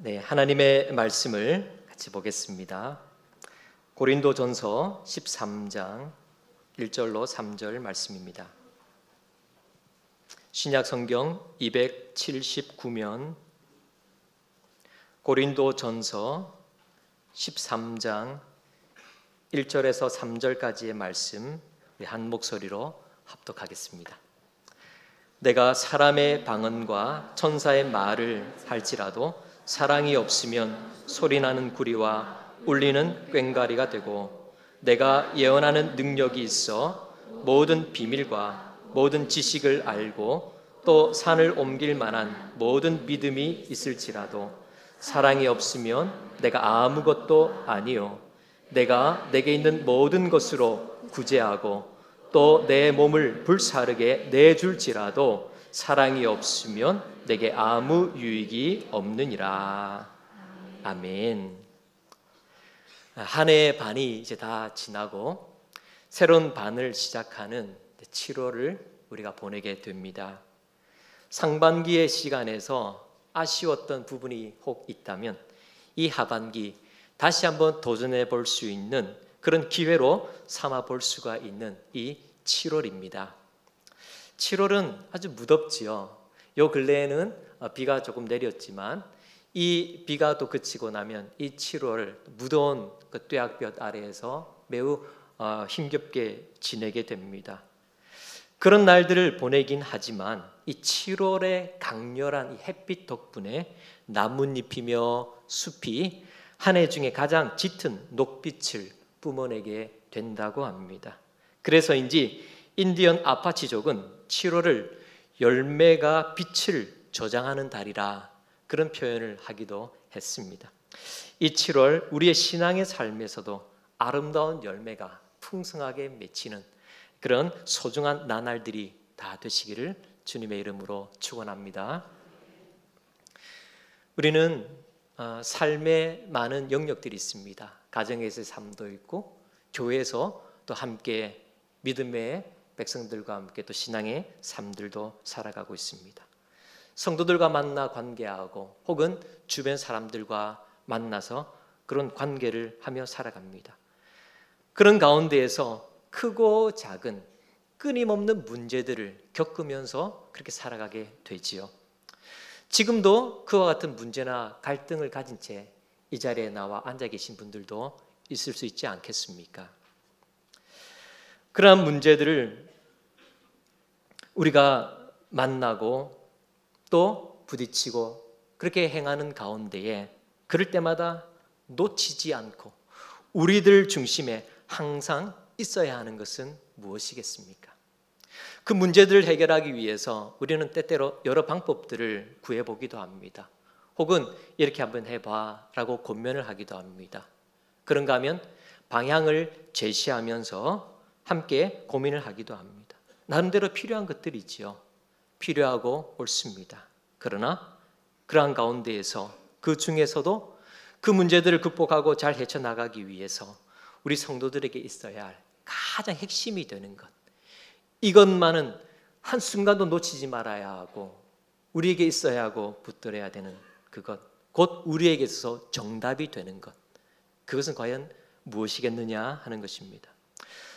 네, 하나님의 말씀을 같이 보겠습니다. 고린도전서 13장 1절로 3절 말씀입니다. 신약성경 279면 고린도전서 13장 1절에서 3절까지의 말씀 우리 한 목소리로 합독하겠습니다. 내가 사람의 방언과 천사의 말을 할지라도 사랑이 없으면 소리나는 구리와 울리는 꽹과리가 되고, 내가 예언하는 능력이 있어 모든 비밀과 모든 지식을 알고 또 산을 옮길 만한 모든 믿음이 있을지라도 사랑이 없으면 내가 아무것도 아니요, 내가 내게 있는 모든 것으로 구제하고 또 내 몸을 불사르게 내줄지라도 사랑이 없으면 내게 아무 유익이 없느니라. 아멘. 한 해의 반이 이제 다 지나고 새로운 반을 시작하는 7월을 우리가 보내게 됩니다. 상반기의 시간에서 아쉬웠던 부분이 혹 있다면 이 하반기 다시 한번 도전해 볼 수 있는 그런 기회로 삼아 볼 수가 있는 이 7월입니다. 7월은 아주 무덥지요. 요 근래에는 비가 조금 내렸지만 이 비가 또 그치고 나면 이 7월 무더운 그 뙤약볕 아래에서 매우 힘겹게 지내게 됩니다. 그런 날들을 보내긴 하지만 이 7월의 강렬한 이 햇빛 덕분에 나뭇잎이며 숲이 한 해 중에 가장 짙은 녹빛을 뿜어내게 된다고 합니다. 그래서인지 인디언 아파치족은 7월을 열매가 빛을 저장하는 달이라 그런 표현을 하기도 했습니다. 이 7월 우리의 신앙의 삶에서도 아름다운 열매가 풍성하게 맺히는 그런 소중한 나날들이 다 되시기를 주님의 이름으로 축원합니다. 우리는 삶에 많은 영역들이 있습니다. 가정에서의 삶도 있고 교회에서 또 함께 믿음의 백성들과 함께 또 신앙의 삶들도 살아가고 있습니다. 성도들과 만나 관계하고 혹은 주변 사람들과 만나서 그런 관계를 하며 살아갑니다. 그런 가운데에서 크고 작은 끊임없는 문제들을 겪으면서 그렇게 살아가게 되지요. 지금도 그와 같은 문제나 갈등을 가진 채 이 자리에 나와 앉아 계신 분들도 있을 수 있지 않겠습니까? 그러한 문제들을 우리가 만나고 또 부딪히고 그렇게 행하는 가운데에 그럴 때마다 놓치지 않고 우리들 중심에 항상 있어야 하는 것은 무엇이겠습니까? 그 문제들을 해결하기 위해서 우리는 때때로 여러 방법들을 구해보기도 합니다. 혹은 이렇게 한번 해봐 라고 권면을 하기도 합니다. 그런가 하면 방향을 제시하면서 함께 고민을 하기도 합니다. 나름대로 필요한 것들이지요. 필요하고 옳습니다. 그러나 그러한 가운데에서 그 중에서도 그 문제들을 극복하고 잘 헤쳐나가기 위해서 우리 성도들에게 있어야 할 가장 핵심이 되는 것, 이것만은 한순간도 놓치지 말아야 하고 우리에게 있어야 하고 붙들어야 되는 그것, 곧 우리에게 있어서 정답이 되는 것, 그것은 과연 무엇이겠느냐 하는 것입니다.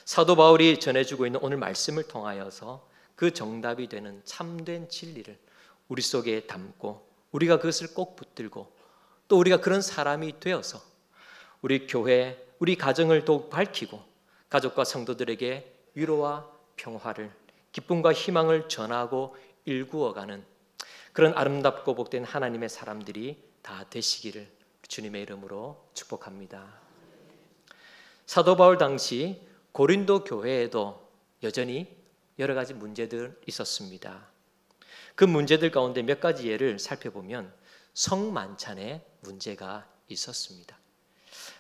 사도 바울이 전해주고 있는 오늘 말씀을 통하여서 그 정답이 되는 참된 진리를 우리 속에 담고 우리가 그것을 꼭 붙들고 또 우리가 그런 사람이 되어서 우리 교회, 우리 가정을 더욱 밝히고 가족과 성도들에게 위로와 평화를, 기쁨과 희망을 전하고 일구어가는 그런 아름답고 복된 하나님의 사람들이 다 되시기를 주님의 이름으로 축복합니다. 사도 바울 당시 고린도 교회에도 여전히 여러 가지 문제들이 있었습니다. 그 문제들 가운데 몇 가지 예를 살펴보면 성만찬의 문제가 있었습니다.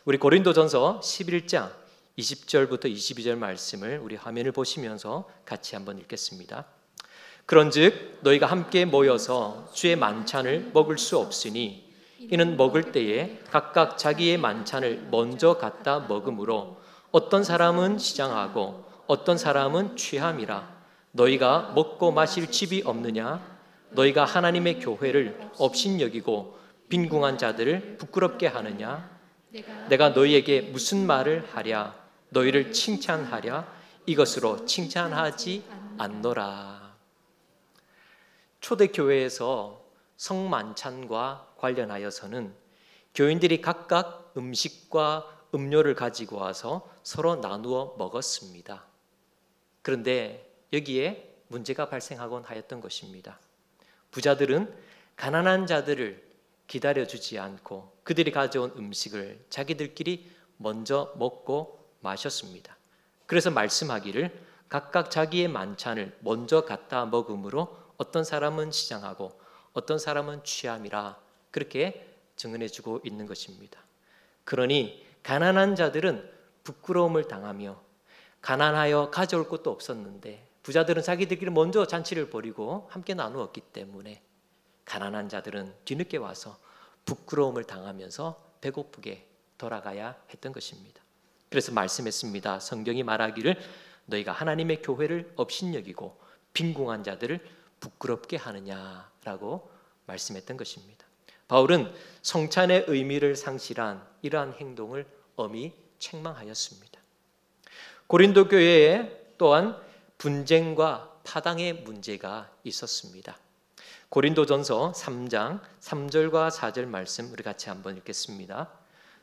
우리 고린도전서 11장 20절부터 22절 말씀을 우리 화면을 보시면서 같이 한번 읽겠습니다. 그런즉 너희가 함께 모여서 주의 만찬을 먹을 수 없으니 이는 먹을 때에 각각 자기의 만찬을 먼저 갖다 먹음으로 어떤 사람은 시장하고 어떤 사람은 취함이라. 너희가 먹고 마실 집이 없느냐? 너희가 하나님의 교회를 업신여기고 빈궁한 자들을 부끄럽게 하느냐? 내가 너희에게 무슨 말을 하랴? 너희를 칭찬하랴? 이것으로 칭찬하지 않노라. 초대교회에서 성만찬과 관련하여서는 교인들이 각각 음식과 음료를 가지고 와서 서로 나누어 먹었습니다. 그런데 여기에 문제가 발생하곤 하였던 것입니다. 부자들은 가난한 자들을 기다려주지 않고 그들이 가져온 음식을 자기들끼리 먼저 먹고 마셨습니다. 그래서 말씀하기를 각각 자기의 만찬을 먼저 갖다 먹음으로 어떤 사람은 시장하고 어떤 사람은 취함이라 그렇게 증언해주고 있는 것입니다. 그러니 가난한 자들은 부끄러움을 당하며 가난하여 가져올 것도 없었는데 부자들은 자기들끼리 먼저 잔치를 벌이고 함께 나누었기 때문에 가난한 자들은 뒤늦게 와서 부끄러움을 당하면서 배고프게 돌아가야 했던 것입니다. 그래서 말씀했습니다. 성경이 말하기를 너희가 하나님의 교회를 업신여기고 빈궁한 자들을 부끄럽게 하느냐라고 말씀했던 것입니다. 바울은 성찬의 의미를 상실한 이러한 행동을 엄히 책망하였습니다. 고린도 교회에 또한 분쟁과 파당의 문제가 있었습니다. 고린도전서 3장 3절과 4절 말씀 우리 같이 한번 읽겠습니다.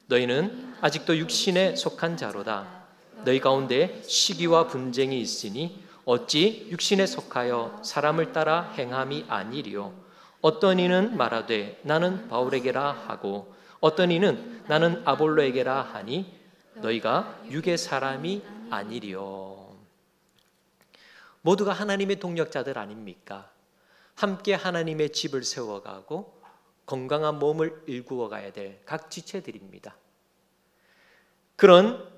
너희는 아직도 육신에 속한 자로다. 너희 가운데 시기와 분쟁이 있으니 어찌 육신에 속하여 사람을 따라 행함이 아니리요. 어떤 이는 말하되 나는 바울에게라 하고 어떤 이는 나는 아볼로에게라 하니 너희가 육의 사람이 아니리요. 모두가 하나님의 동력자들 아닙니까? 함께 하나님의 집을 세워가고 건강한 몸을 일구어 가야 될 각 지체들입니다. 그런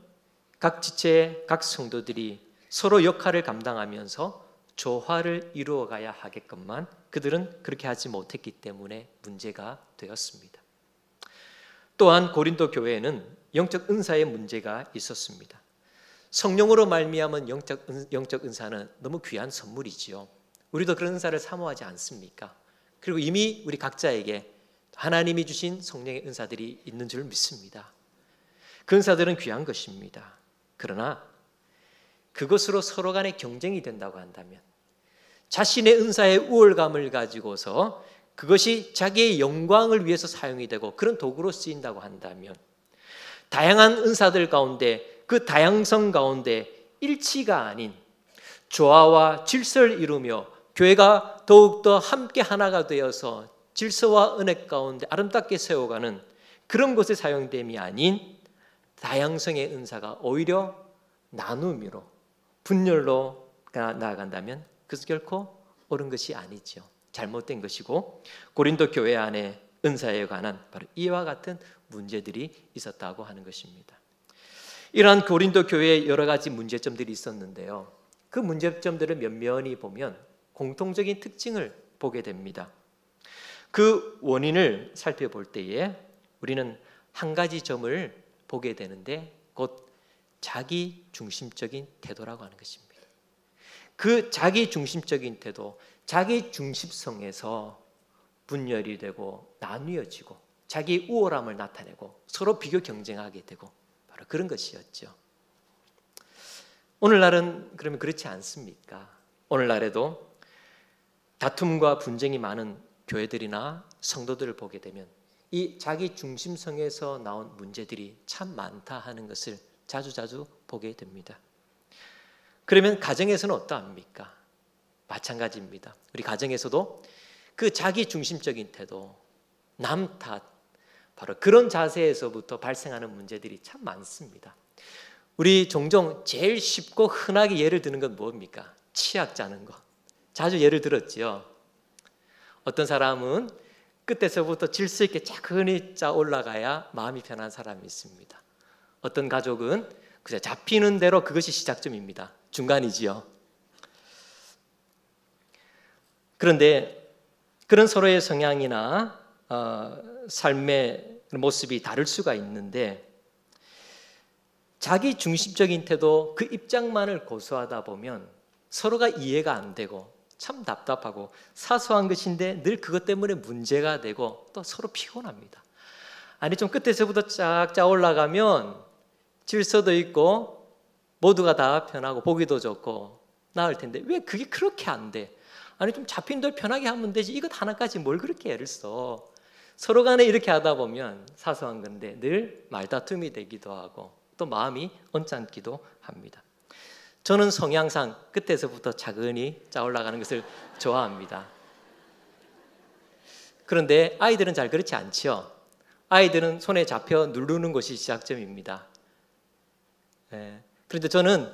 각 지체, 각 성도들이 서로 역할을 감당하면서 조화를 이루어 가야 하겠건만 그들은 그렇게 하지 못했기 때문에 문제가 되었습니다. 또한 고린도 교회에는 영적 은사의 문제가 있었습니다. 성령으로 말미암은 영적 은사는 너무 귀한 선물이지요. 우리도 그런 은사를 사모하지 않습니까? 그리고 이미 우리 각자에게 하나님이 주신 성령의 은사들이 있는 줄 믿습니다. 그 은사들은 귀한 것입니다. 그러나 그것으로 서로 간에 경쟁이 된다고 한다면, 자신의 은사의 우월감을 가지고서 그것이 자기의 영광을 위해서 사용이 되고 그런 도구로 쓰인다고 한다면, 다양한 은사들 가운데 그 다양성 가운데 일치가 아닌 조화와 질서를 이루며 교회가 더욱더 함께 하나가 되어서 질서와 은혜 가운데 아름답게 세워가는 그런 것에 사용됨이 아닌 다양성의 은사가 오히려 나눔으로 분열로 나아간다면 그것은 결코 옳은 것이 아니죠. 잘못된 것이고 고린도 교회 안에 은사에 관한 바로 이와 같은 문제들이 있었다고 하는 것입니다. 이러한 고린도 교회에 여러 가지 문제점들이 있었는데요. 그 문제점들을 면면히 보면 공통적인 특징을 보게 됩니다. 그 원인을 살펴볼 때에 우리는 한 가지 점을 보게 되는데 곧 자기 중심적인 태도라고 하는 것입니다. 그 자기 중심적인 태도, 자기 중심성에서 분열이 되고 나뉘어지고 자기 우월함을 나타내고 서로 비교 경쟁하게 되고 바로 그런 것이었죠. 오늘날은 그러면 그렇지 않습니까? 오늘날에도 다툼과 분쟁이 많은 교회들이나 성도들을 보게 되면 이 자기 중심성에서 나온 문제들이 참 많다 하는 것을 자주자주 보게 됩니다. 그러면 가정에서는 어떠합니까? 마찬가지입니다. 우리 가정에서도 그 자기 중심적인 태도, 남 탓, 바로 그런 자세에서부터 발생하는 문제들이 참 많습니다. 우리 종종 제일 쉽고 흔하게 예를 드는 건 뭡니까? 치약 짜는 거. 자주 예를 들었지요. 어떤 사람은 끝에서부터 질서 있게 차근히 짜 올라가야 마음이 편한 사람이 있습니다. 어떤 가족은 그냥 잡히는 대로 그것이 시작점입니다. 중간이지요. 그런데 그런 서로의 성향이나 삶의 모습이 다를 수가 있는데 자기 중심적인 태도, 그 입장만을 고수하다 보면 서로가 이해가 안 되고 참 답답하고 사소한 것인데 늘 그것 때문에 문제가 되고 또 서로 피곤합니다. 아니 좀 끝에서부터 쫙쫙 올라가면 질서도 있고 모두가 다 편하고 보기도 좋고 나을 텐데 왜 그게 그렇게 안 돼? 아니 좀 잡힌 대로 편하게 하면 되지 이것 하나까지 뭘 그렇게 애를 써? 서로 간에 이렇게 하다 보면 사소한 건데 늘 말다툼이 되기도 하고 또 마음이 언짢기도 합니다. 저는 성향상 끝에서부터 차근히 짜 올라가는 것을 좋아합니다. 그런데 아이들은 잘 그렇지 않지요. 아이들은 손에 잡혀 누르는 것이 시작점입니다. 그런데 저는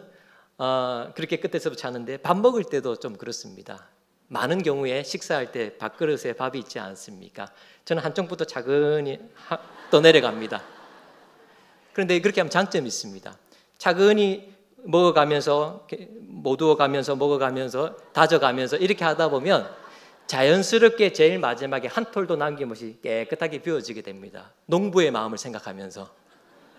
그렇게 끝에서부터 자는데 밥 먹을 때도 좀 그렇습니다. 많은 경우에 식사할 때 밥그릇에 밥이 있지 않습니까? 저는 한쪽부터 차근히 또 내려갑니다. 그런데 그렇게 하면 장점이 있습니다. 차근히 먹어가면서 모두어가면서 먹어가면서 다져가면서 이렇게 하다 보면 자연스럽게 제일 마지막에 한 톨도 남김없이 깨끗하게 비워지게 됩니다. 농부의 마음을 생각하면서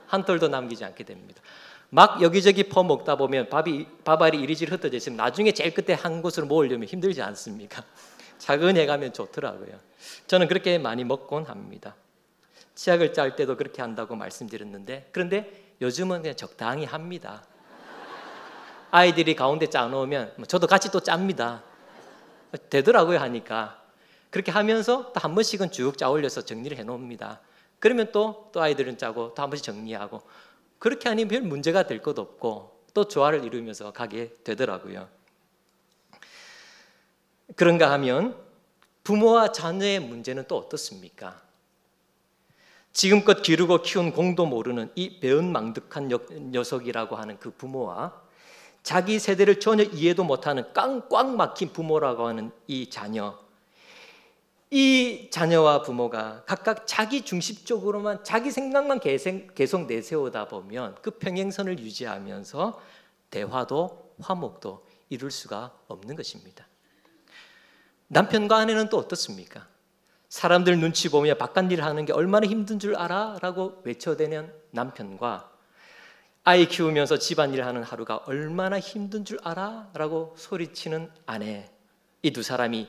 한 톨도 남기지 않게 됩니다. 막 여기저기 퍼먹다 보면 밥알이 이리저리 흩어져 있으면 나중에 제일 끝에 한 곳으로 모으려면 힘들지 않습니까? 차근히 해가면 좋더라고요. 저는 그렇게 많이 먹곤 합니다. 치약을 짤 때도 그렇게 한다고 말씀드렸는데 그런데 요즘은 그냥 적당히 합니다. 아이들이 가운데 짜놓으면 저도 같이 또 짭니다. 되더라고요 하니까. 그렇게 하면서 또 한 번씩은 쭉 짜올려서 정리를 해놓습니다. 그러면 또 아이들은 짜고 또 한 번씩 정리하고 그렇게 하니 별 문제가 될 것도 없고 또 조화를 이루면서 가게 되더라고요. 그런가 하면 부모와 자녀의 문제는 또 어떻습니까? 지금껏 기르고 키운 공도 모르는 이 배은망덕한 녀석이라고 하는 그 부모와 자기 세대를 전혀 이해도 못하는 꽉 막힌 부모라고 하는 이 자녀, 이 자녀와 부모가 각각 자기 중심적으로만 자기 생각만 계속 내세우다 보면 그 평행선을 유지하면서 대화도 화목도 이룰 수가 없는 것입니다. 남편과 아내는 또 어떻습니까? 사람들 눈치 보며 바깥일 하는 게 얼마나 힘든 줄 알아? 라고 외쳐대는 남편과 아이 키우면서 집안일 하는 하루가 얼마나 힘든 줄 알아? 라고 소리치는 아내, 이 두 사람이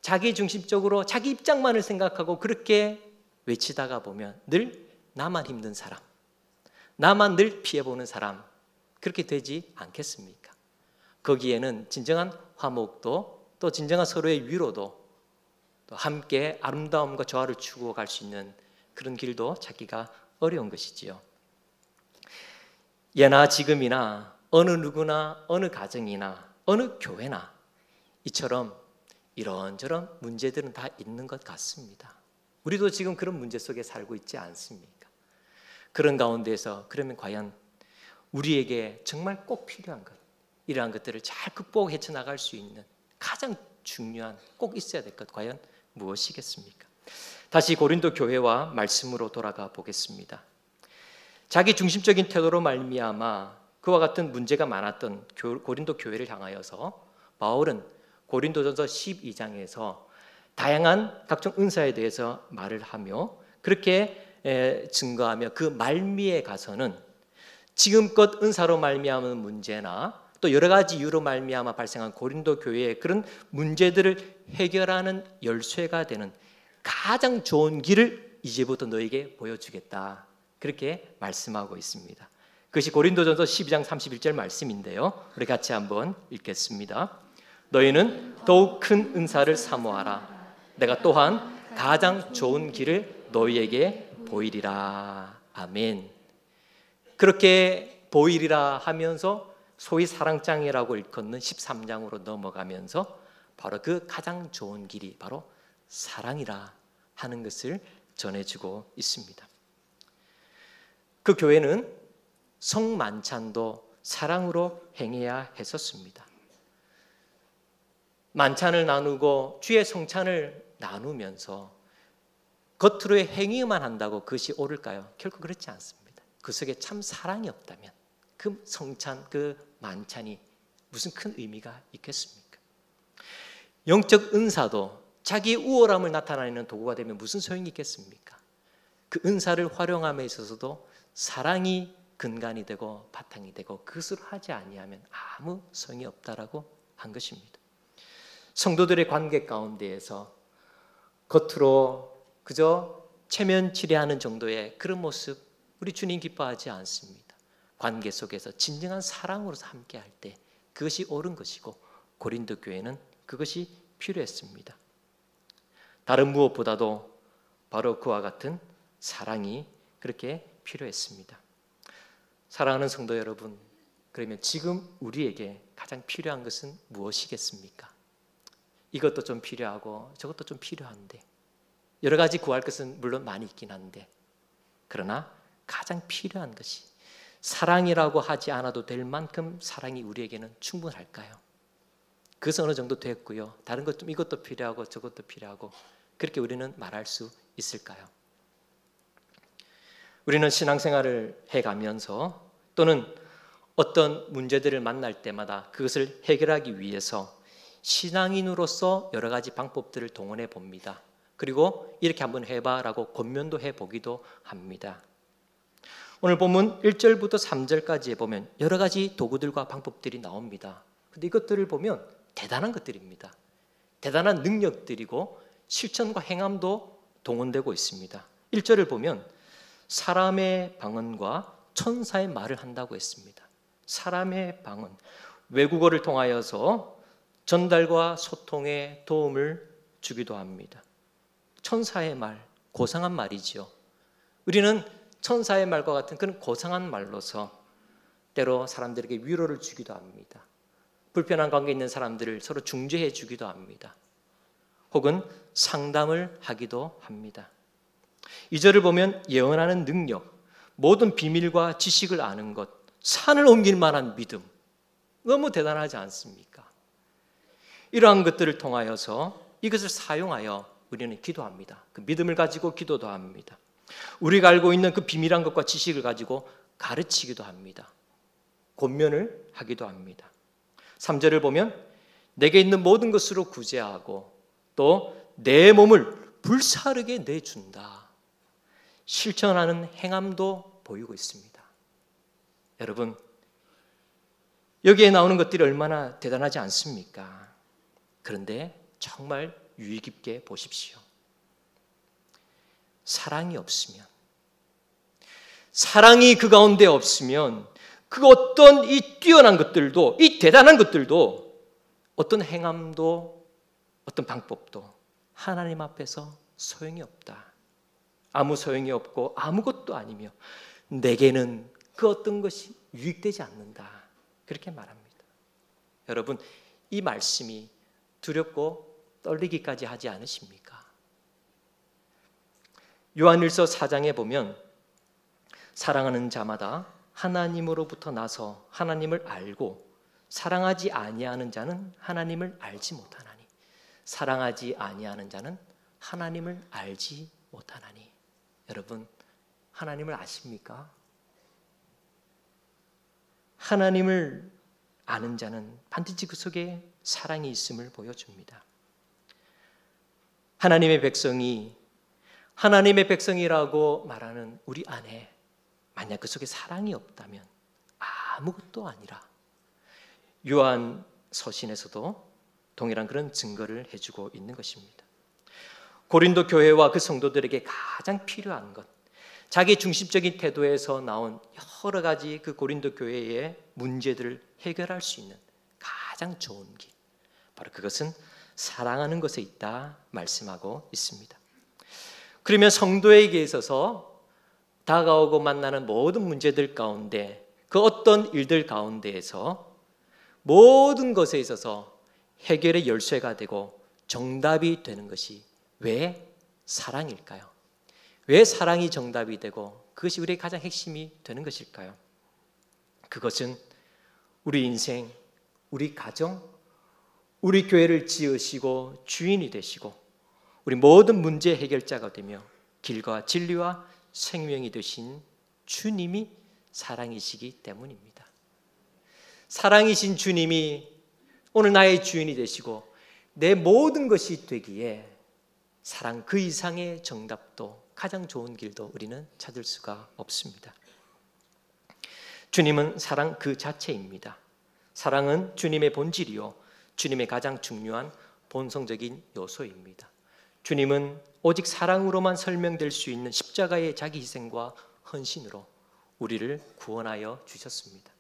자기 중심적으로 자기 입장만을 생각하고 그렇게 외치다가 보면 늘 나만 힘든 사람, 나만 늘 피해보는 사람, 그렇게 되지 않겠습니까? 거기에는 진정한 화목도 또 진정한 서로의 위로도 또 함께 아름다움과 조화를 추구해 갈 수 있는 그런 길도 찾기가 어려운 것이지요. 예나 지금이나 어느 누구나 어느 가정이나 어느 교회나 이처럼 이런저런 문제들은 다 있는 것 같습니다. 우리도 지금 그런 문제 속에 살고 있지 않습니까? 그런 가운데서 그러면 과연 우리에게 정말 꼭 필요한 것, 이러한 것들을 잘 극복해 헤쳐나갈 수 있는 가장 중요한 꼭 있어야 될 것 과연 무엇이겠습니까? 다시 고린도 교회와 말씀으로 돌아가 보겠습니다. 자기 중심적인 태도로 말미암아 그와 같은 문제가 많았던 고린도 교회를 향하여서 바울은 고린도전서 12장에서 다양한 각종 은사에 대해서 말을 하며 그렇게 증거하며 그 말미에 가서는 지금껏 은사로 말미암은 문제나 또 여러 가지 이유로 말미암아 발생한 고린도 교회의 그런 문제들을 해결하는 열쇠가 되는 가장 좋은 길을 이제부터 너에게 보여주겠다. 그렇게 말씀하고 있습니다. 그것이 고린도전서 12장 31절 말씀인데요. 우리 같이 한번 읽겠습니다. 너희는 더욱 큰 은사를 사모하라. 내가 또한 가장 좋은 길을 너희에게 보이리라. 아멘. 그렇게 보이리라 하면서 소위 사랑장이라고 일컫는 13장으로 넘어가면서 바로 그 가장 좋은 길이 바로 사랑이라 하는 것을 전해주고 있습니다. 그 교회는 성만찬도 사랑으로 행해야 했었습니다. 만찬을 나누고 주의 성찬을 나누면서 겉으로의 행위만 한다고 그것이 옳을까요? 결코 그렇지 않습니다. 그 속에 참 사랑이 없다면 그 성찬, 그 만찬이 무슨 큰 의미가 있겠습니까? 영적 은사도 자기의 우월함을 나타내는 도구가 되면 무슨 소용이 있겠습니까? 그 은사를 활용함에 있어서도 사랑이 근간이 되고 바탕이 되고 그것으로 하지 아니하면 아무 소용이 없다라고 한 것입니다. 성도들의 관계 가운데에서 겉으로 그저 체면 치레하는 정도의 그런 모습 우리 주님 기뻐하지 않습니다. 관계 속에서 진정한 사랑으로서 함께할 때 그것이 옳은 것이고 고린도 교회는 그것이 필요했습니다. 다른 무엇보다도 바로 그와 같은 사랑이 그렇게 필요했습니다. 사랑하는 성도 여러분, 그러면 지금 우리에게 가장 필요한 것은 무엇이겠습니까? 이것도 좀 필요하고 저것도 좀 필요한데, 여러 가지 구할 것은 물론 많이 있긴 한데, 그러나 가장 필요한 것이 사랑이라고 하지 않아도 될 만큼 사랑이 우리에게는 충분할까요? 그것은 어느 정도 됐고요. 다른 것 좀 이것도 필요하고 저것도 필요하고 그렇게 우리는 말할 수 있을까요? 우리는 신앙생활을 해가면서 또는 어떤 문제들을 만날 때마다 그것을 해결하기 위해서 신앙인으로서 여러 가지 방법들을 동원해 봅니다. 그리고 이렇게 한번 해봐라고 권면도 해보기도 합니다. 오늘 본문 1절부터 3절까지에 보면 여러 가지 도구들과 방법들이 나옵니다. 근데 이것들을 보면 대단한 것들입니다. 대단한 능력들이고 실천과 행함도 동원되고 있습니다. 1절을 보면 사람의 방언과 천사의 말을 한다고 했습니다. 사람의 방언, 외국어를 통하여서 전달과 소통에 도움을 주기도 합니다. 천사의 말, 고상한 말이지요. 우리는 천사의 말과 같은 그런 고상한 말로서 때로 사람들에게 위로를 주기도 합니다. 불편한 관계에 있는 사람들을 서로 중재해 주기도 합니다. 혹은 상담을 하기도 합니다. 2절을 보면 예언하는 능력, 모든 비밀과 지식을 아는 것, 산을 옮길 만한 믿음, 너무 대단하지 않습니까? 이러한 것들을 통하여서 이것을 사용하여 우리는 기도합니다. 그 믿음을 가지고 기도도 합니다. 우리가 알고 있는 그 비밀한 것과 지식을 가지고 가르치기도 합니다. 권면을 하기도 합니다. 3절을 보면 내게 있는 모든 것으로 구제하고 또 내 몸을 불사르게 내준다. 실천하는 행함도 보이고 있습니다. 여러분, 여기에 나오는 것들이 얼마나 대단하지 않습니까? 그런데 정말 유의 깊게 보십시오. 사랑이 없으면, 사랑이 그 가운데 없으면 그 어떤 이 뛰어난 것들도, 이 대단한 것들도, 어떤 행함도, 어떤 방법도 하나님 앞에서 소용이 없다. 아무 소용이 없고 아무것도 아니며 내게는 그 어떤 것이 유익되지 않는다. 그렇게 말합니다. 여러분, 이 말씀이 두렵고 떨리기까지 하지 않으십니까? 요한일서 4장에 보면 사랑하는 자마다 하나님으로부터 나서 하나님을 알고 사랑하지 아니하는 자는 하나님을 알지 못하나니 사랑하지 아니하는 자는 하나님을 알지 못하나니. 여러분, 하나님을 아십니까? 하나님을 아는 자는 반드시 그 속에 사랑이 있음을 보여줍니다. 하나님의 백성이라고 말하는 우리 안에 만약 그 속에 사랑이 없다면 아무것도 아니라 요한 서신에서도 동일한 그런 증거를 해주고 있는 것입니다. 고린도 교회와 그 성도들에게 가장 필요한 것, 자기 중심적인 태도에서 나온 여러 가지 그 고린도 교회의 문제들을 해결할 수 있는 가장 좋은 길, 바로 그것은 사랑하는 것에 있다 말씀하고 있습니다. 그러면 성도에게 있어서 다가오고 만나는 모든 문제들 가운데 그 어떤 일들 가운데에서 모든 것에 있어서 해결의 열쇠가 되고 정답이 되는 것이 왜 사랑일까요? 왜 사랑이 정답이 되고 그것이 우리의 가장 핵심이 되는 것일까요? 그것은 우리 인생, 우리 가정, 우리 교회를 지으시고 주인이 되시고 우리 모든 문제 해결자가 되며 길과 진리와 생명이 되신 주님이 사랑이시기 때문입니다. 사랑이신 주님이 오늘 나의 주인이 되시고 내 모든 것이 되기에 사랑 그 이상의 정답도 가장 좋은 길도 우리는 찾을 수가 없습니다. 주님은 사랑 그 자체입니다. 사랑은 주님의 본질이요 주님의 가장 중요한 본성적인 요소입니다. 주님은 오직 사랑으로만 설명될 수 있는 십자가의 자기 희생과 헌신으로 우리를 구원하여 주셨습니다.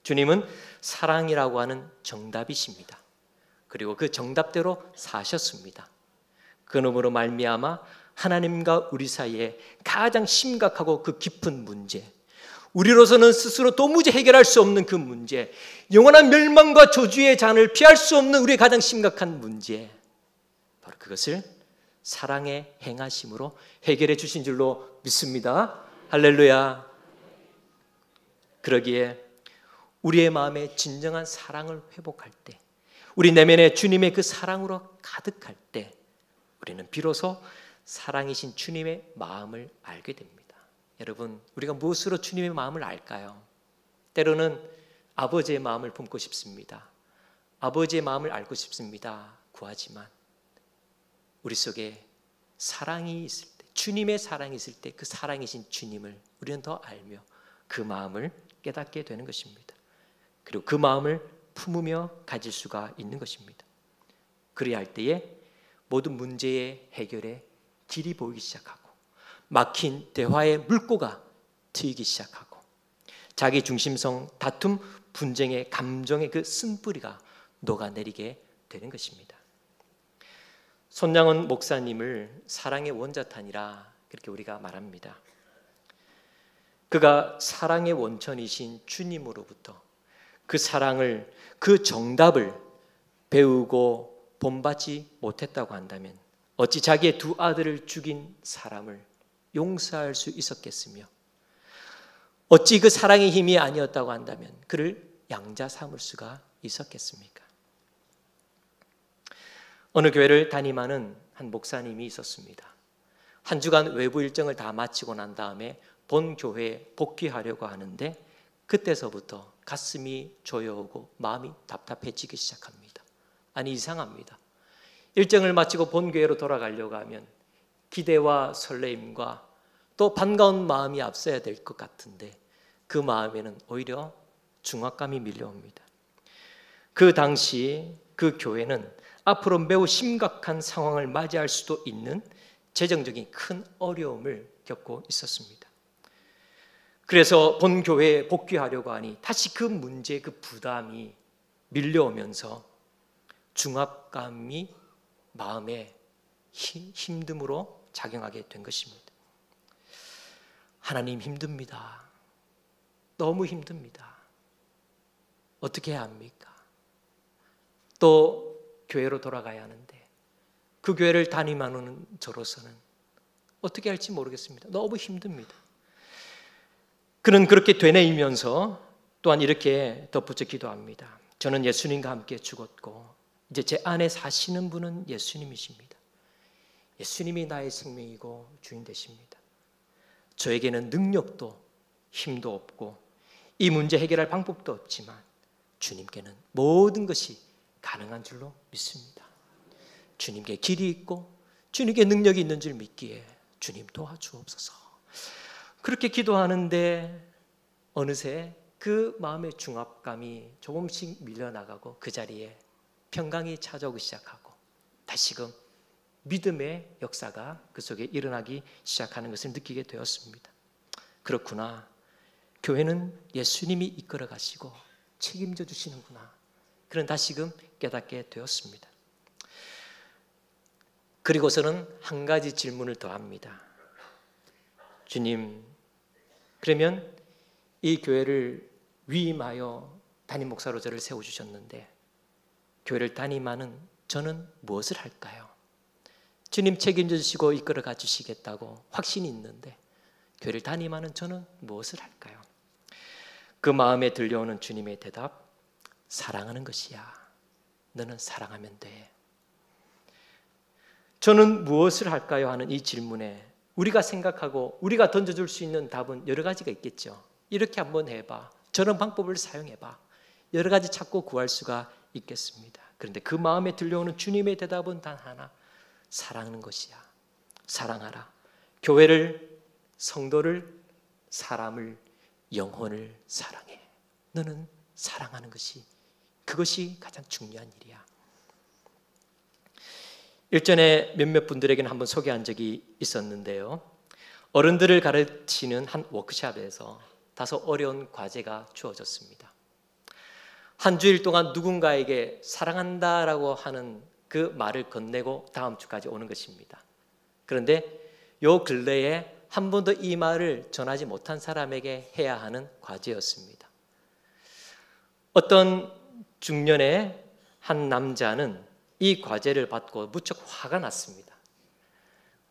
주님은 사랑이라고 하는 정답이십니다. 그리고 그 정답대로 사셨습니다. 그놈으로 말미암아 하나님과 우리 사이에 가장 심각하고 그 깊은 문제, 우리로서는 스스로 도무지 해결할 수 없는 그 문제, 영원한 멸망과 저주의 잔을 피할 수 없는 우리의 가장 심각한 문제, 바로 그것을 사랑의 행하심으로 해결해 주신 줄로 믿습니다. 할렐루야. 그러기에 우리의 마음에 진정한 사랑을 회복할 때, 우리 내면에 주님의 그 사랑으로 가득할 때 우리는 비로소 사랑이신 주님의 마음을 알게 됩니다. 여러분, 우리가 무엇으로 주님의 마음을 알까요? 때로는 아버지의 마음을 품고 싶습니다. 아버지의 마음을 알고 싶습니다. 구하지만 우리 속에 사랑이 있을 때, 주님의 사랑이 있을 때 그 사랑이신 주님을 우리는 더 알며 그 마음을 깨닫게 되는 것입니다. 그리고 그 마음을 품으며 가질 수가 있는 것입니다. 그래야 할 때에 모든 문제의 해결에 길이 보이기 시작하고 막힌 대화의 물꼬가 트이기 시작하고 자기 중심성, 다툼, 분쟁의 감정의 그 쓴뿌리가 녹아내리게 되는 것입니다. 손양원 목사님을 사랑의 원자탄이라 그렇게 우리가 말합니다. 그가 사랑의 원천이신 주님으로부터 그 사랑을, 그 정답을 배우고 본받지 못했다고 한다면 어찌 자기의 두 아들을 죽인 사람을 용서할 수 있었겠으며, 어찌 그 사랑의 힘이 아니었다고 한다면 그를 양자 삼을 수가 있었겠습니까? 어느 교회를 담임하는 한 목사님이 있었습니다. 한 주간 외부 일정을 다 마치고 난 다음에 본 교회에 복귀하려고 하는데 그때서부터 가슴이 조여오고 마음이 답답해지기 시작합니다. 아니, 이상합니다. 일정을 마치고 본 교회로 돌아가려고 하면 기대와 설레임과 또 반가운 마음이 앞서야 될 것 같은데 그 마음에는 오히려 중압감이 밀려옵니다. 그 당시 그 교회는 앞으로 매우 심각한 상황을 맞이할 수도 있는 재정적인 큰 어려움을 겪고 있었습니다. 그래서 본 교회에 복귀하려고 하니 다시 그 문제, 그 부담이 밀려오면서 중압감이 마음에 힘듦으로 작용하게 된 것입니다. 하나님, 힘듭니다. 너무 힘듭니다. 어떻게 해야 합니까? 또 교회로 돌아가야 하는데 그 교회를 담임하는 저로서는 어떻게 할지 모르겠습니다. 너무 힘듭니다. 그는 그렇게 되뇌이면서 또한 이렇게 덧붙여 기도합니다. 저는 예수님과 함께 죽었고 이제 제 안에 사시는 분은 예수님이십니다. 예수님이 나의 생명이고 주인 되십니다. 저에게는 능력도 힘도 없고 이 문제 해결할 방법도 없지만 주님께는 모든 것이 가능한 줄로 믿습니다. 주님께 길이 있고 주님께 능력이 있는 줄 믿기에 주님 도와주옵소서. 그렇게 기도하는데 어느새 그 마음의 중압감이 조금씩 밀려나가고 그 자리에 평강이 찾아오기 시작하고 다시금 믿음의 역사가 그 속에 일어나기 시작하는 것을 느끼게 되었습니다. 그렇구나. 교회는 예수님이 이끌어 가시고 책임져 주시는구나. 그런 다시금 깨닫게 되었습니다. 그리고서는 한 가지 질문을 더 합니다. 주님, 그러면 이 교회를 위임하여 담임 목사로 저를 세워주셨는데 교회를 담임하는 저는 무엇을 할까요? 주님 책임져 주시고 이끌어 가 주시겠다고 확신이 있는데 교회를 담임하는 저는 무엇을 할까요? 그 마음에 들려오는 주님의 대답, 사랑하는 것이야. 너는 사랑하면 돼. 저는 무엇을 할까요? 하는 이 질문에 우리가 생각하고 우리가 던져줄 수 있는 답은 여러 가지가 있겠죠. 이렇게 한번 해봐. 저런 방법을 사용해봐. 여러 가지 찾고 구할 수가 있겠습니다. 그런데 그 마음에 들려오는 주님의 대답은 단 하나, 사랑하는 것이야. 사랑하라. 교회를, 성도를, 사람을, 영혼을 사랑해. 너는 사랑하는 것이, 그것이 가장 중요한 일이야. 일전에 몇몇 분들에게는 한번 소개한 적이 있었는데요. 어른들을 가르치는 한 워크숍에서 다소 어려운 과제가 주어졌습니다. 한 주일 동안 누군가에게 사랑한다라고 하는 그 말을 건네고 다음 주까지 오는 것입니다. 그런데 요 근래에 한 번도 이 말을 전하지 못한 사람에게 해야 하는 과제였습니다. 어떤 중년의 한 남자는 이 과제를 받고 무척 화가 났습니다.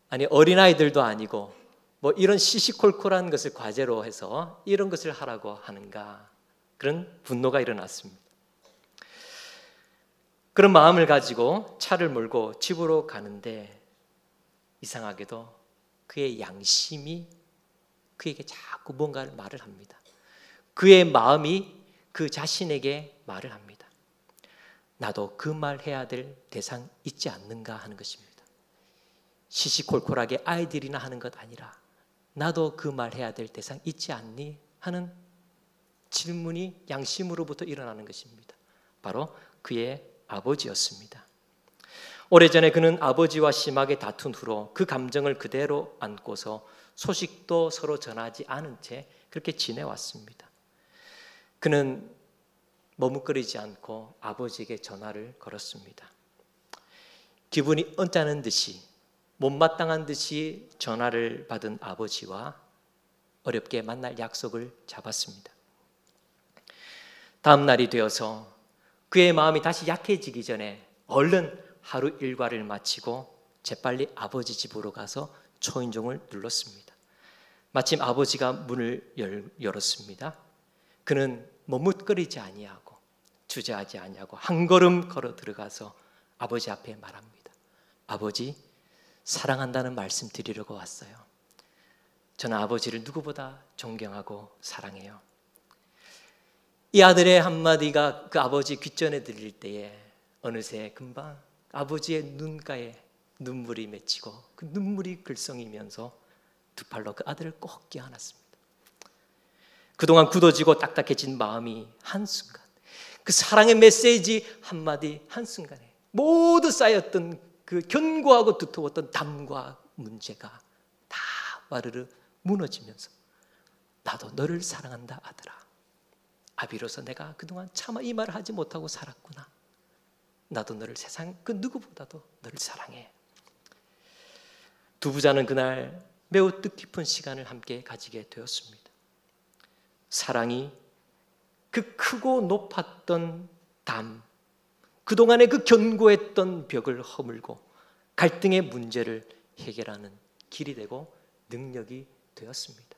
아니, 어린아이들도 아니고 뭐 이런 시시콜콜한 것을 과제로 해서 이런 것을 하라고 하는가, 그런 분노가 일어났습니다. 그런 마음을 가지고 차를 몰고 집으로 가는데 이상하게도 그의 양심이 그에게 자꾸 뭔가를 말을 합니다. 그의 마음이 그 자신에게 말을 합니다. 나도 그 말 해야 될 대상 있지 않는가 하는 것입니다. 시시콜콜하게 아이들이나 하는 것 아니라 나도 그 말 해야 될 대상 있지 않니? 하는 질문이 양심으로부터 일어나는 것입니다. 바로 그의 아버지였습니다. 오래전에 그는 아버지와 심하게 다툰 후로 그 감정을 그대로 안고서 소식도 서로 전하지 않은 채 그렇게 지내왔습니다. 그는 머뭇거리지 않고 아버지에게 전화를 걸었습니다. 기분이 언짢은 듯이, 못마땅한 듯이 전화를 받은 아버지와 어렵게 만날 약속을 잡았습니다. 다음 날이 되어서 그의 마음이 다시 약해지기 전에 얼른 하루 일과를 마치고 재빨리 아버지 집으로 가서 초인종을 눌렀습니다. 마침 아버지가 문을 열었습니다. 그는 머뭇거리지 아니하고 주저하지 아니하고 한 걸음 걸어 들어가서 아버지 앞에 말합니다. 아버지, 사랑한다는 말씀 드리려고 왔어요. 저는 아버지를 누구보다 존경하고 사랑해요. 이 아들의 한마디가 그 아버지 귓전에 들릴 때에 어느새 금방 아버지의 눈가에 눈물이 맺히고 그 눈물이 글썽이면서 두 팔로 그 아들을 꼭 껴안았습니다. 그동안 굳어지고 딱딱해진 마음이 한순간, 그 사랑의 메시지 한마디 한순간에 모두 쌓였던 그 견고하고 두터웠던 담과 문제가 다 와르르 무너지면서 나도 너를 사랑한다 아들아. 아비로서 내가 그동안 차마 이 말을 하지 못하고 살았구나. 나도 너를 세상 그 누구보다도 너를 사랑해. 두 부자는 그날 매우 뜻깊은 시간을 함께 가지게 되었습니다. 사랑이 그 크고 높았던 담, 그동안의 그 견고했던 벽을 허물고 갈등의 문제를 해결하는 길이 되고 능력이 되었습니다.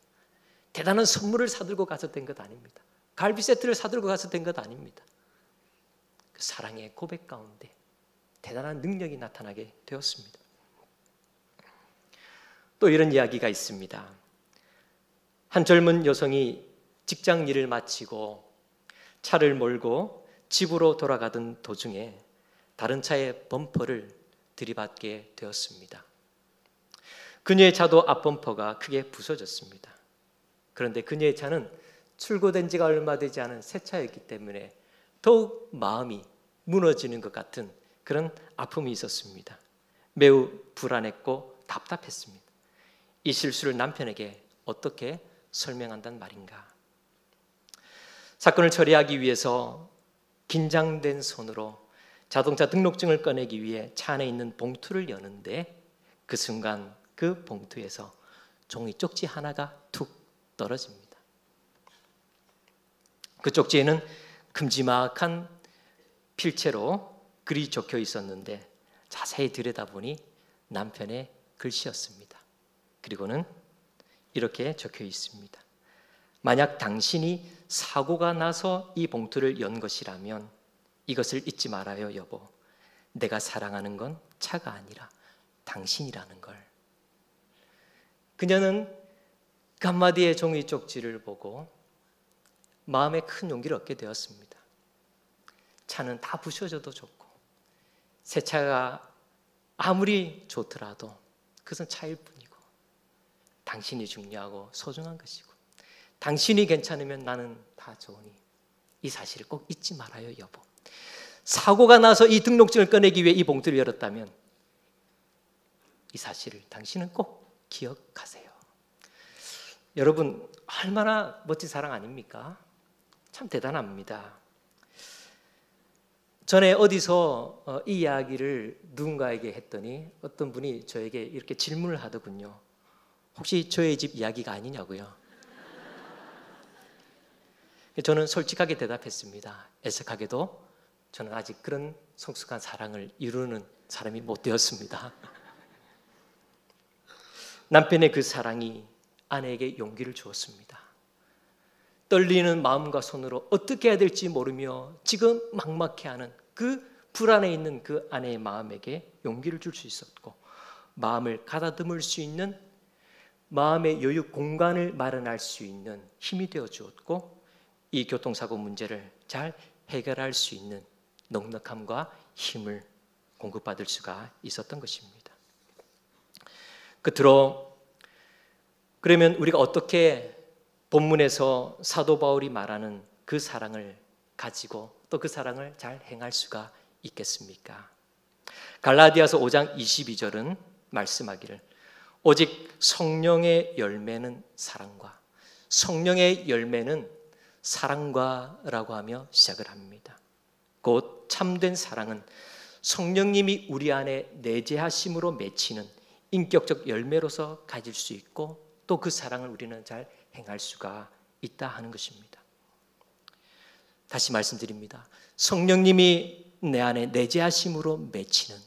대단한 선물을 사들고 가서 된 것 아닙니다. 갈비 세트를 사들고 가서 된 것 아닙니다. 그 사랑의 고백 가운데 대단한 능력이 나타나게 되었습니다. 또 이런 이야기가 있습니다. 한 젊은 여성이 직장 일을 마치고 차를 몰고 집으로 돌아가던 도중에 다른 차의 범퍼를 들이받게 되었습니다. 그녀의 차도 앞범퍼가 크게 부서졌습니다. 그런데 그녀의 차는 출고된 지가 얼마 되지 않은 새 차였기 때문에 더욱 마음이 무너지는 것 같은 그런 아픔이 있었습니다. 매우 불안했고 답답했습니다. 이 실수를 남편에게 어떻게 설명한단 말인가? 사건을 처리하기 위해서 긴장된 손으로 자동차 등록증을 꺼내기 위해 차 안에 있는 봉투를 여는데 그 순간 그 봉투에서 종이 쪽지 하나가 툭 떨어집니다. 그 쪽지에는 큼지막한 필체로 글이 적혀 있었는데 자세히 들여다보니 남편의 글씨였습니다. 그리고는 이렇게 적혀 있습니다. 만약 당신이 사고가 나서 이 봉투를 연 것이라면 이것을 잊지 말아요, 여보. 내가 사랑하는 건 차가 아니라 당신이라는 걸. 그녀는 그 한마디의 종이 쪽지를 보고 마음에 큰 용기를 얻게 되었습니다. 차는 다 부셔져도 좋고 새 차가 아무리 좋더라도 그것은 차일 뿐이고 당신이 중요하고 소중한 것이고 당신이 괜찮으면 나는 다 좋으니 이 사실을 꼭 잊지 말아요, 여보. 사고가 나서 이 등록증을 꺼내기 위해 이 봉투를 열었다면 이 사실을 당신은 꼭 기억하세요. 여러분, 얼마나 멋진 사랑 아닙니까? 참 대단합니다. 전에 어디서 이 이야기를 누군가에게 했더니 어떤 분이 저에게 이렇게 질문을 하더군요. 혹시 저의 집 이야기가 아니냐고요. 저는 솔직하게 대답했습니다. 애석하게도 저는 아직 그런 성숙한 사랑을 이루는 사람이 못 되었습니다. 남편의 그 사랑이 아내에게 용기를 주었습니다. 떨리는 마음과 손으로 어떻게 해야 될지 모르며 지금 막막해하는 그 불안해 있는 그 아내의 마음에게 용기를 줄 수 있었고, 마음을 가다듬을 수 있는 마음의 여유 공간을 마련할 수 있는 힘이 되어 주었고, 이 교통사고 문제를 잘 해결할 수 있는 넉넉함과 힘을 공급받을 수가 있었던 것입니다. 끝으로 그러면 우리가 어떻게 본문에서 사도 바울이 말하는 그 사랑을 가지고 또 그 사랑을 잘 행할 수가 있겠습니까? 갈라디아서 5장 22절은 말씀하기를 오직 성령의 열매는 사랑과, 성령의 열매는 사랑과라고 하며 시작을 합니다. 곧 참된 사랑은 성령님이 우리 안에 내재하심으로 맺히는 인격적 열매로서 가질 수 있고 또 그 사랑을 우리는 잘 행할 수가 있다 하는 것입니다. 다시 말씀드립니다. 성령님이 내 안에 내재하심으로 맺히는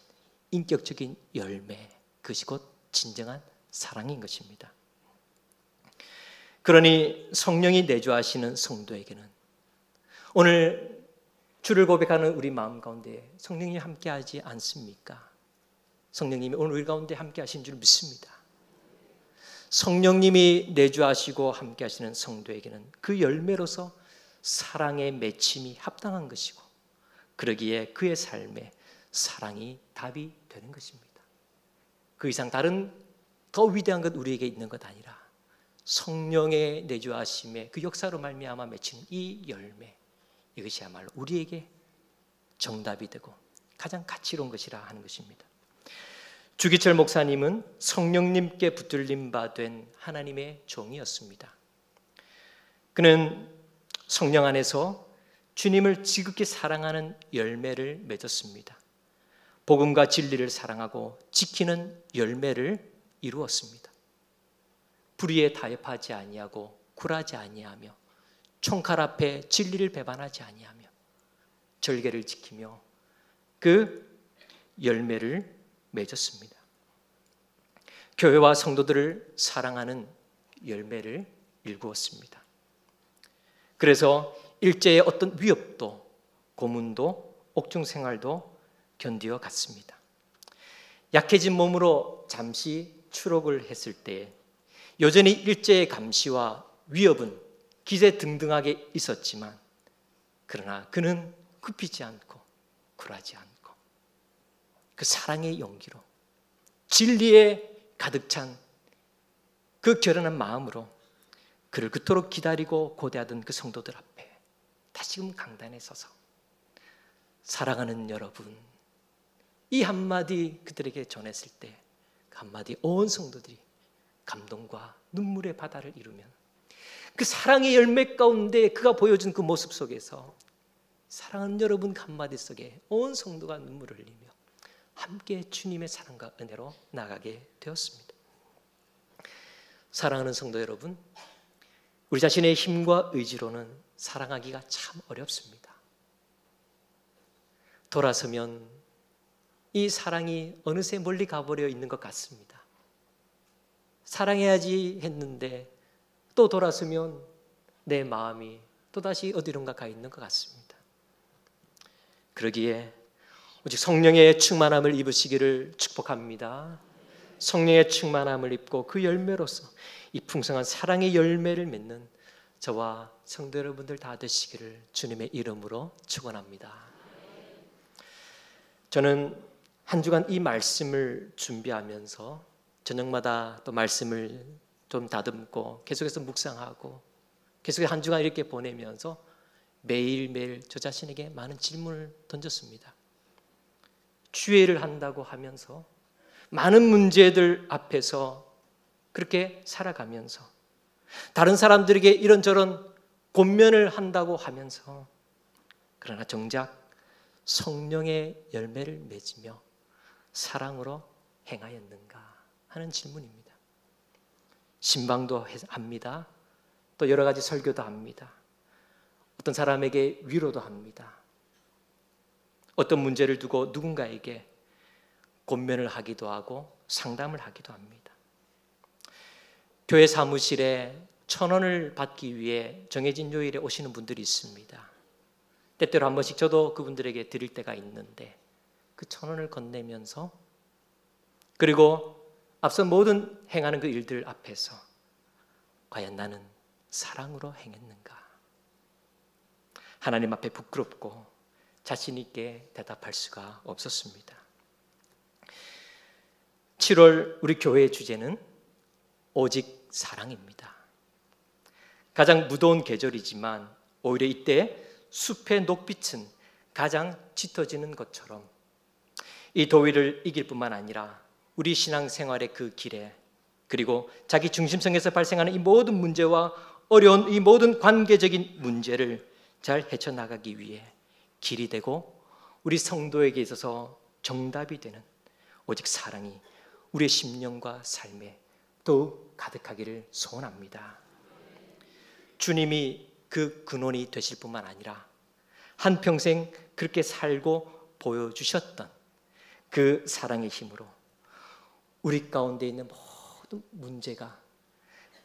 인격적인 열매, 그것이 곧 진정한 사랑인 것입니다. 그러니 성령이 내주하시는 성도에게는 오늘 주를 고백하는 우리 마음 가운데 성령님이 함께하지 않습니까? 성령님이 오늘 우리 가운데 함께하신 줄 믿습니다. 성령님이 내주하시고 함께하시는 성도에게는 그 열매로서 사랑의 맺힘이 합당한 것이고, 그러기에 그의 삶에 사랑이 답이 되는 것입니다. 그 이상 다른 더 위대한 것 우리에게 있는 것 아니라 성령의 내주하심의 그 역사로 말미암아 맺힌 이 열매, 이것이야말로 우리에게 정답이 되고 가장 가치로운 것이라 하는 것입니다. 주기철 목사님은 성령님께 붙들림 바 된 하나님의 종이었습니다. 그는 성령 안에서 주님을 지극히 사랑하는 열매를 맺었습니다. 복음과 진리를 사랑하고 지키는 열매를 이루었습니다. 불의에 타협하지 아니하고 굴하지 아니하며 총칼 앞에 진리를 배반하지 아니하며 절개를 지키며 그 열매를 맺었습니다. 교회와 성도들을 사랑하는 열매를 일구었습니다. 그래서 일제의 어떤 위협도 고문도 옥중 생활도 견디어 갔습니다. 약해진 몸으로 잠시 추록을 했을 때 여전히 일제의 감시와 위협은 기세등등하게 있었지만 그러나 그는 굽히지 않고 굴하지 않고 그 사랑의 용기로 진리에 가득 찬 그 결연한 마음으로 그를 그토록 기다리고 고대하던 그 성도들 앞에 다시금 강단에 서서 사랑하는 여러분, 이 한마디 그들에게 전했을 때 그 한마디 온 성도들이 감동과 눈물의 바다를 이루면 그 사랑의 열매 가운데 그가 보여준 그 모습 속에서 사랑하는 여러분 그 한마디 속에 온 성도가 눈물을 흘리며 함께 주님의 사랑과 은혜로 나가게 되었습니다. 사랑하는 성도 여러분, 우리 자신의 힘과 의지로는 사랑하기가 참 어렵습니다. 돌아서면 이 사랑이 어느새 멀리 가버려 있는 것 같습니다. 사랑해야지 했는데 또 돌아서면 내 마음이 또다시 어디론가 가 있는 것 같습니다. 그러기에 오직 성령의 충만함을 입으시기를 축복합니다. 성령의 충만함을 입고 그 열매로서 이 풍성한 사랑의 열매를 맺는 저와 성도 여러분들 다 되시기를 주님의 이름으로 축원합니다. 저는 한 주간 이 말씀을 준비하면서 저녁마다 또 말씀을 좀 다듬고 계속해서 묵상하고 계속해서 한 주간 이렇게 보내면서 매일매일 저 자신에게 많은 질문을 던졌습니다. 주회를 한다고 하면서 많은 문제들 앞에서 그렇게 살아가면서 다른 사람들에게 이런저런 권면을 한다고 하면서 그러나 정작 성령의 열매를 맺으며 사랑으로 행하였는가 하는 질문입니다. 신방도 합니다. 또 여러 가지 설교도 합니다. 어떤 사람에게 위로도 합니다. 어떤 문제를 두고 누군가에게 권면을 하기도 하고 상담을 하기도 합니다. 교회 사무실에 1,000원을 받기 위해 정해진 요일에 오시는 분들이 있습니다. 때때로 한 번씩 저도 그분들에게 드릴 때가 있는데 그 1,000원을 건네면서 그리고 앞서 모든 행하는 그 일들 앞에서 과연 나는 사랑으로 행했는가? 하나님 앞에 부끄럽고 자신 있게 대답할 수가 없었습니다. 7월 우리 교회의 주제는 오직 사랑입니다. 가장 무더운 계절이지만 오히려 이때 숲의 녹빛은 가장 짙어지는 것처럼 이 더위를 이길 뿐만 아니라 우리 신앙생활의 그 길에 그리고 자기 중심성에서 발생하는 이 모든 문제와 어려운 이 모든 관계적인 문제를 잘 헤쳐나가기 위해 길이 되고 우리 성도에게 있어서 정답이 되는 오직 사랑이 우리의 심령과 삶에 더욱 가득하기를 소원합니다. 주님이 그 근원이 되실 뿐만 아니라 한평생 그렇게 살고 보여주셨던 그 사랑의 힘으로 우리 가운데 있는 모든 문제가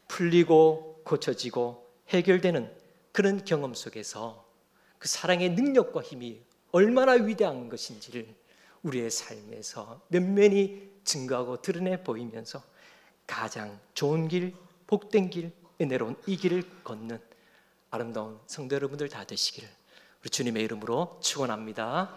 풀리고 고쳐지고 해결되는 그런 경험 속에서 그 사랑의 능력과 힘이 얼마나 위대한 것인지를 우리의 삶에서 면면히 증거하고 드러내 보이면서 가장 좋은 길, 복된 길, 은혜로운 이 길을 걷는 아름다운 성도 여러분들 다 되시기를 우리 주님의 이름으로 축원합니다.